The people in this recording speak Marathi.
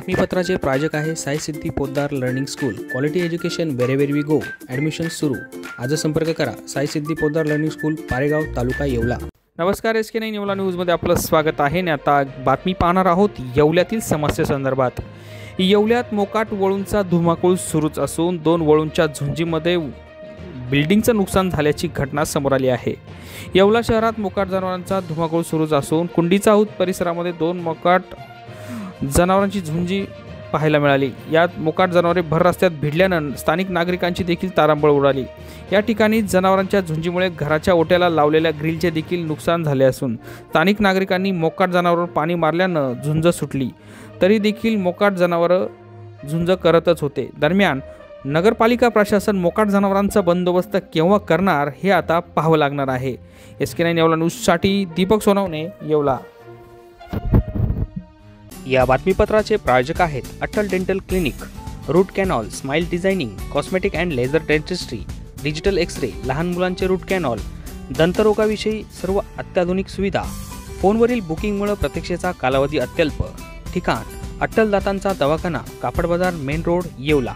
बातमीपत्राचे प्रायोजक आहे Sai Siddhi Poddar learning school. Quality education wherever we go. Admission सुरू. आज संपर्क करा. Sai Siddhi Poddar learning school, Paregaon, taluka Yeola. नमस्कार, SK9 येवला न्यूजमध्ये आपलं स्वागत आहे. आणि आता बातमी पाहणार आहोत येवल्यातील समस्येसंदर्भात. येवल्यात मोकाट वळूंचा धुमाकूळ सुरूच असून 2 वळूंच्या झुंजीमध्ये बिल्डिंगचं नुकसान झाल्याची घटना समोर आली आहे. येवला शहरात मोकाट जनावरांचा धुमाकूळ सुरूच असून कुंडीचाहूत परिसरामध्ये 2 मोकाट जनावरांची झुंजी पाहायला मिळाली. यात मोकाट जनावरे भर रस्त्यात भिडल्यानं स्थानिक नागरिकांची देखील तारांबळ उडाली. या ठिकाणी जनावरांच्या झुंजीमुळे घराच्या ओट्याला लावलेल्या ग्रिलचे देखील नुकसान झाले असून स्थानिक नागरिकांनी मोकाट जनावरांवर पाणी मारल्यानं झुंज सुटली. तरी देखील मोकाट जनावरं झुंज करतच होते. दरम्यान नगरपालिका प्रशासन मोकाट जनावरांचा बंदोबस्त केव्हा करणार हे आता पाहावं लागणार आहे. SK9 येवला न्यूजसाठी दीपक सोनवणे, येवला. या बातमीपत्राचे प्रायोजक आहेत Atal dental clinic, root canal, smile designing, cosmetic and laser dentistry, digital X-ray, लहान मुलांचे रूट कॅनॉल, दंतरोगाविषयी सर्व अत्याधुनिक सुविधा. फोनवरील बुकिंगमुळे प्रतीक्षेचा कालावधी अत्यल्प. ठिकाण अट्टल दातांचा दवाखाना, कापड बाजार, मेन रोड, येवला.